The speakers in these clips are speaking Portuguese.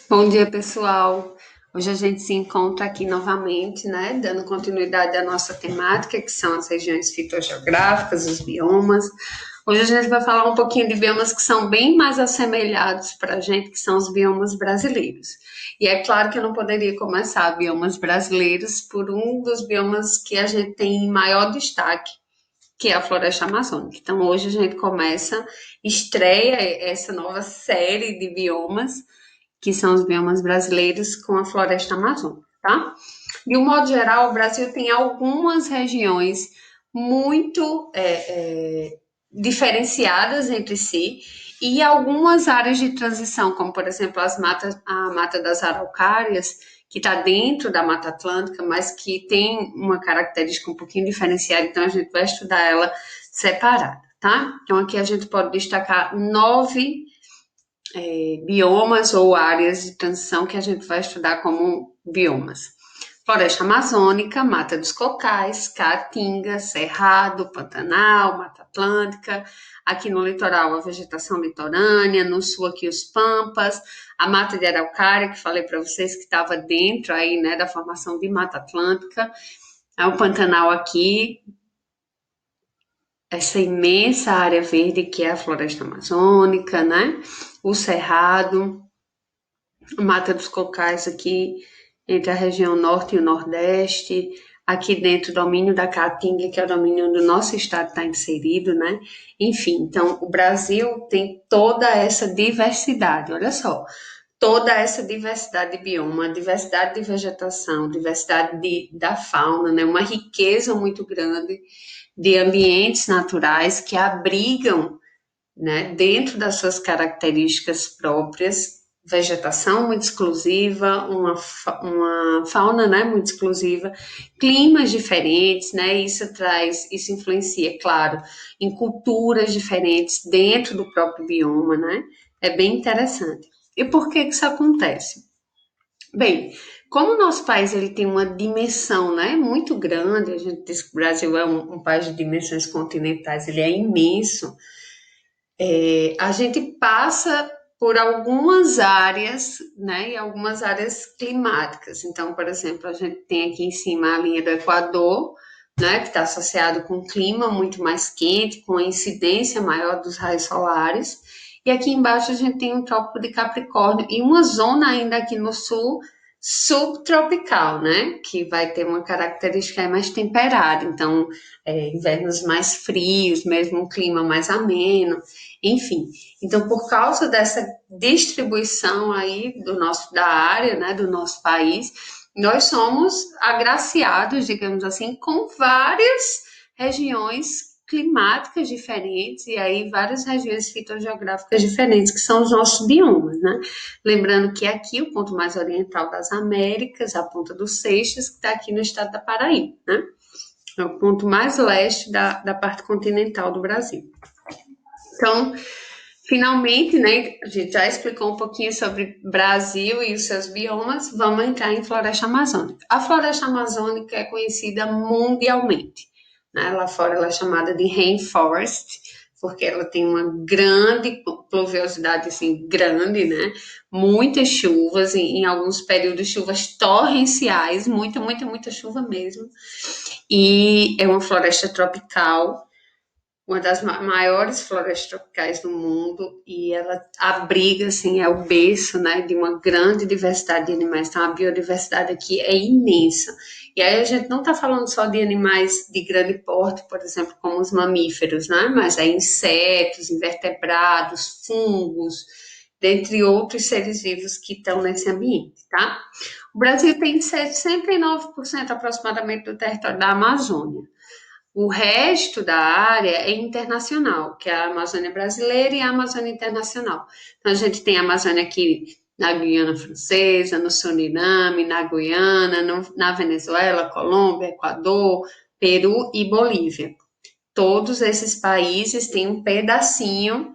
Bom dia, pessoal. Hoje a gente se encontra aqui novamente, né, dando continuidade à nossa temática, que são as regiões fitogeográficas, os biomas. Hoje a gente vai falar um pouquinho de biomas que são bem mais assemelhados para a gente, que são os biomas brasileiros. E é claro que eu não poderia começar biomas brasileiros por um dos biomas que a gente tem em maior destaque, que é a floresta amazônica. Então, hoje a gente estreia essa nova série de biomas que são os biomas brasileiros com a floresta amazônica, tá? De um modo geral, o Brasil tem algumas regiões muito diferenciadas entre si e algumas áreas de transição, como por exemplo a Mata das Araucárias, que está dentro da Mata Atlântica, mas que tem uma característica um pouquinho diferenciada, então a gente vai estudar ela separada, tá? Então aqui a gente pode destacar 9 biomas ou áreas de transição que a gente vai estudar como biomas. Floresta Amazônica, Mata dos Cocais, Caatinga, Cerrado, Pantanal, Mata Atlântica. Aqui no litoral, a vegetação litorânea. No sul, aqui os Pampas. A Mata de Araucária, que falei para vocês que estava dentro aí, né, da formação de Mata Atlântica. O Pantanal aqui, essa imensa área verde que é a Floresta Amazônica, né? O Cerrado, Mata dos Cocais aqui entre a região norte e o nordeste, aqui dentro o domínio da Caatinga, que é o domínio onde o nosso estado está inserido, né? Enfim, então o Brasil tem toda essa diversidade, olha só, toda essa diversidade de bioma, diversidade de vegetação, da fauna, né? Uma riqueza muito grande de ambientes naturais que abrigam, né, dentro das suas características próprias, vegetação muito exclusiva, uma fauna, né, muito exclusiva, climas diferentes, né, isso influencia, claro, em culturas diferentes dentro do próprio bioma, né, é bem interessante. E por que isso acontece? Bem, como o nosso país ele tem uma dimensão, né, muito grande, a gente diz que o Brasil é um país de dimensões continentais, ele é imenso. A gente passa por algumas áreas, né, e algumas áreas climáticas. Então, por exemplo, a gente tem aqui em cima a linha do Equador, né, que está associado com um clima muito mais quente, com a incidência maior dos raios solares. E aqui embaixo a gente tem um Trópico de Capricórnio e uma zona ainda aqui no sul subtropical, né, que vai ter uma característica mais temperada. Então, invernos mais frios, mesmo um clima mais ameno. Enfim, então por causa dessa distribuição aí da área, né, do nosso país, nós somos agraciados, digamos assim, com várias regiões climáticas diferentes e aí várias regiões fitogeográficas diferentes, que são os nossos biomas, né? Lembrando que aqui o ponto mais oriental das Américas, a Ponta dos Seixas, que está aqui no estado da Paraíba, né? É o ponto mais leste da parte continental do Brasil. Então, finalmente, né, a gente já explicou um pouquinho sobre Brasil e os seus biomas, vamos entrar em floresta amazônica. A floresta amazônica é conhecida mundialmente, né? Lá fora ela é chamada de rainforest, porque ela tem uma grande pluviosidade, assim, grande, né? Muitas chuvas, em alguns períodos chuvas torrenciais, muita chuva mesmo. E é uma floresta tropical, uma das maiores florestas tropicais do mundo e ela abriga, assim, é o berço, né, de uma grande diversidade de animais. Então, a biodiversidade aqui é imensa. E aí a gente não está falando só de animais de grande porte, por exemplo, como os mamíferos, né, mas é insetos, invertebrados, fungos, dentre outros seres vivos que estão nesse ambiente, tá? O Brasil tem 69% aproximadamente do território da Amazônia. O resto da área é internacional, que é a Amazônia brasileira e a Amazônia internacional. Então, a gente tem a Amazônia aqui na Guiana Francesa, no Suriname, na Guiana, na Venezuela, Colômbia, Equador, Peru e Bolívia. Todos esses países têm um pedacinho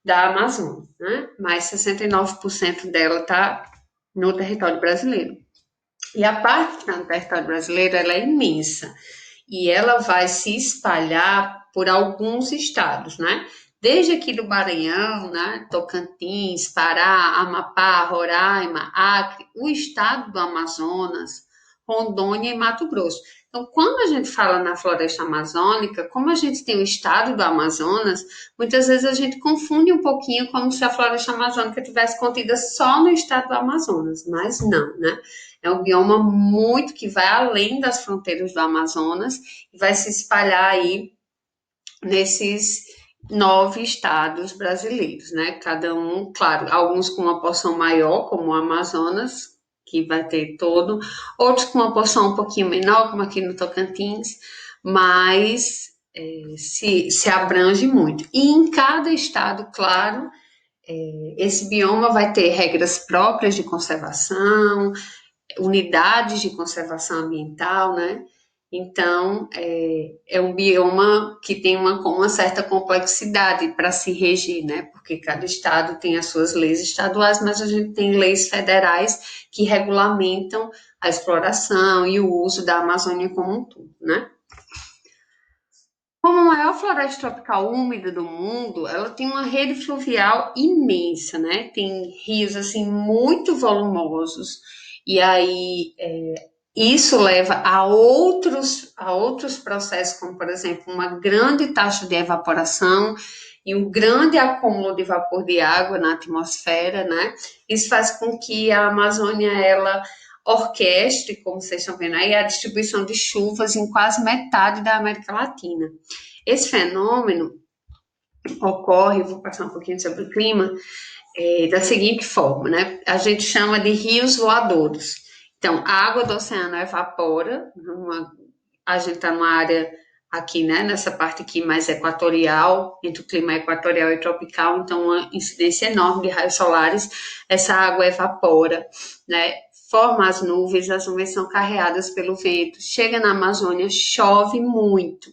da Amazônia, né? Mas 69% dela está no território brasileiro. E a parte que está no território brasileiro, ela é imensa e ela vai se espalhar por alguns estados, né? desde aqui do Maranhão, né, Tocantins, Pará, Amapá, Roraima, Acre, o estado do Amazonas, Rondônia e Mato Grosso. Então, quando a gente fala na floresta amazônica, como a gente tem o estado do Amazonas, muitas vezes a gente confunde um pouquinho como se a floresta amazônica tivesse contida só no estado do Amazonas, mas não, né? É um bioma muito que vai além das fronteiras do Amazonas e vai se espalhar aí nesses 9 estados brasileiros, né? Cada um, claro, alguns com uma porção maior, como o Amazonas, que vai ter todo, outros com uma porção um pouquinho menor, como aqui no Tocantins, mas se abrange muito. E em cada estado, claro, esse bioma vai ter regras próprias de conservação, unidades de conservação ambiental, né? Então, é um bioma que tem uma certa complexidade para se regir, né? Porque cada estado tem as suas leis estaduais, mas a gente tem leis federais que regulamentam a exploração e o uso da Amazônia como um todo, né? Como a maior floresta tropical úmida do mundo, ela tem uma rede fluvial imensa, né? Tem rios assim muito volumosos. E aí isso leva a outros processos, como por exemplo, uma grande taxa de evaporação e um grande acúmulo de vapor de água na atmosfera, né? Isso faz com que a Amazônia ela orquestre, como vocês estão vendo aí, a distribuição de chuvas em quase metade da América Latina. Esse fenômeno ocorre, vou passar um pouquinho sobre o clima, da seguinte forma, né? A gente chama de rios voadores. Então, a água do oceano evapora, a gente está numa área aqui, né, nessa parte aqui mais equatorial, entre o clima equatorial e tropical, então uma incidência enorme de raios solares, essa água evapora, né, forma as nuvens são carreadas pelo vento, chega na Amazônia, chove muito,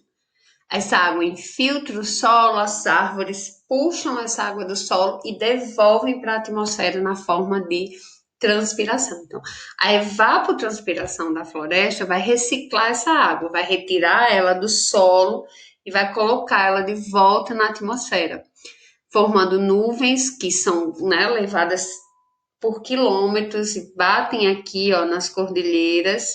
essa água infiltra o solo, as árvores puxam essa água do solo e devolvem para a atmosfera na forma de transpiração. Então, a evapotranspiração da floresta vai reciclar essa água, vai retirar ela do solo e vai colocar ela de volta na atmosfera, formando nuvens que são, né, levadas por quilômetros e batem aqui, ó, nas cordilheiras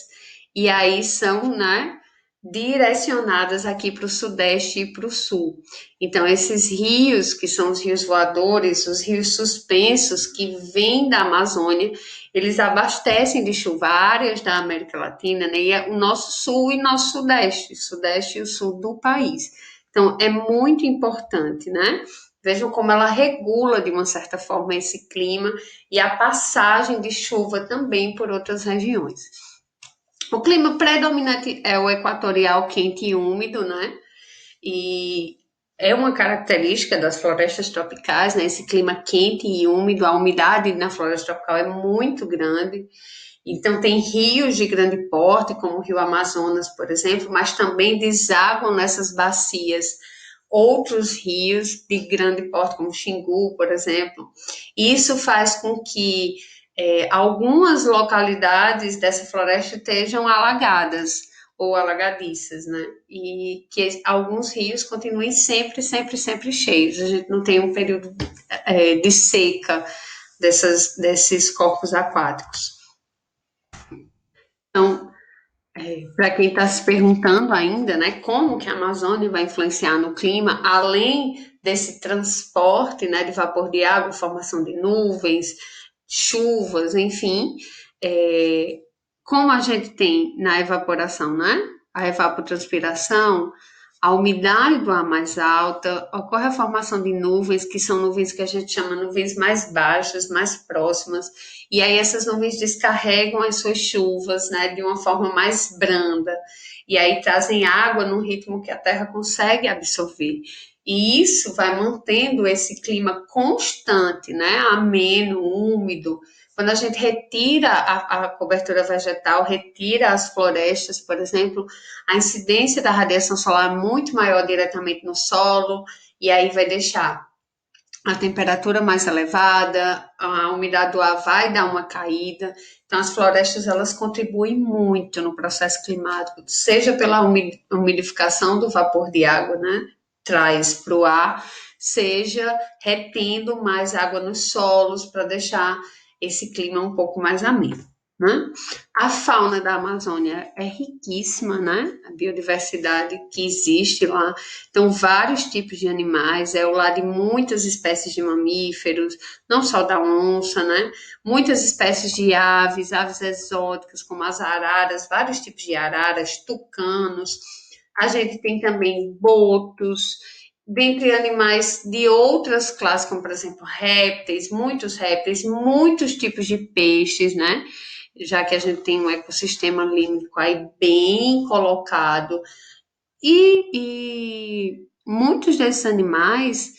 e aí são, né, direcionadas aqui para o sudeste e para o sul. Então, esses rios, que são os rios voadores, os rios suspensos que vêm da Amazônia, eles abastecem de chuva áreas da América Latina, né, e o nosso sul e nosso sudeste e o sul do país. Então, é muito importante, né? Vejam como ela regula, de uma certa forma, esse clima e a passagem de chuva também por outras regiões. O clima predominante é o equatorial quente e úmido, né? E é uma característica das florestas tropicais, né? Esse clima quente e úmido, a umidade na floresta tropical é muito grande. Então, tem rios de grande porte, como o Rio Amazonas, por exemplo, mas também desaguam nessas bacias outros rios de grande porte, como o Xingu, por exemplo. Isso faz com que algumas localidades dessa floresta estejam alagadas ou alagadiças, né? E que alguns rios continuem sempre, sempre, sempre cheios. A gente não tem um período de seca desses corpos aquáticos. Então, para quem está se perguntando ainda, né, como que a Amazônia vai influenciar no clima, além desse transporte, né, de vapor de água, formação de nuvens, chuvas, enfim, é, como a gente tem na evaporação, né, a evapotranspiração, a umidade do ar mais alta, ocorre a formação de nuvens, que são nuvens que a gente chama nuvens mais baixas, mais próximas, e aí essas nuvens descarregam as suas chuvas, né, de uma forma mais branda, e aí trazem água num ritmo que a Terra consegue absorver. E isso vai mantendo esse clima constante, né, ameno, úmido. Quando a gente retira a cobertura vegetal, retira as florestas, por exemplo, a incidência da radiação solar é muito maior diretamente no solo, e aí vai deixar a temperatura mais elevada, a umidade do ar vai dar uma caída. Então, as florestas elas contribuem muito no processo climático, seja pela umidificação do vapor de água, né? Traz para o ar, seja retendo mais água nos solos para deixar esse clima um pouco mais ameno, né? A fauna da Amazônia é riquíssima, né? A biodiversidade que existe lá. Então, vários tipos de animais, é o lar de muitas espécies de mamíferos, não só da onça, né? Muitas espécies de aves, aves exóticas, como as araras, vários tipos de araras, tucanos. A gente tem também botos, dentre animais de outras classes, como por exemplo répteis, muitos tipos de peixes, né? Já que a gente tem um ecossistema límbico aí bem colocado. E muitos desses animais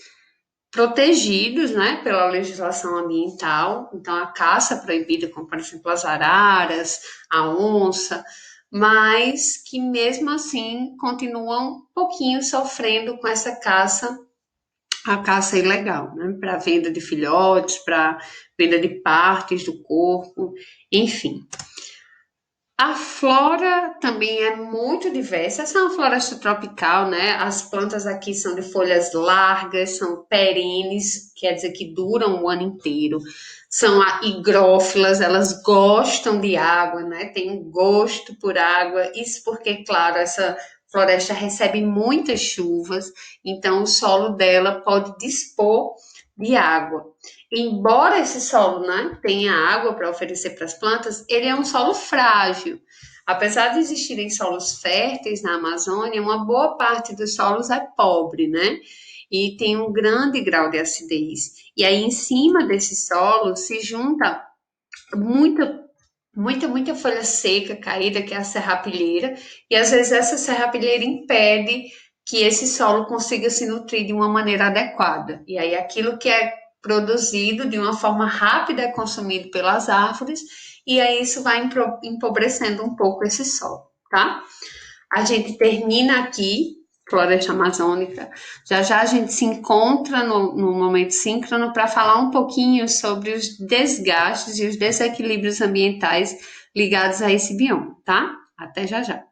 protegidos, né, pela legislação ambiental, então a caça proibida, como por exemplo as araras, a onça, mas que mesmo assim continuam um pouquinho sofrendo com essa caça, a caça ilegal, né, para venda de filhotes, para venda de partes do corpo, enfim. A flora também é muito diversa. Essa é uma floresta tropical, né? As plantas aqui são de folhas largas, são perenes, quer dizer que duram o ano inteiro. São higrófilas, elas gostam de água, né? Tem um gosto por água. Isso porque, claro, essa floresta recebe muitas chuvas, então o solo dela pode dispor de água. Embora esse solo, né, tenha água para oferecer para as plantas, ele é um solo frágil. Apesar de existirem solos férteis na Amazônia, uma boa parte dos solos é pobre, né? E tem um grande grau de acidez. E aí, em cima desse solo, se junta muita, muita folha seca caída, que é a serrapilheira, e às vezes essa serrapilheira impede que esse solo consiga se nutrir de uma maneira adequada. E aí aquilo que é produzido de uma forma rápida é consumido pelas árvores, e aí isso vai empobrecendo um pouco esse solo, tá? A gente termina aqui, Floresta Amazônica. Já já a gente se encontra no momento síncrono para falar um pouquinho sobre os desgastes e os desequilíbrios ambientais ligados a esse bioma, tá? Até já já.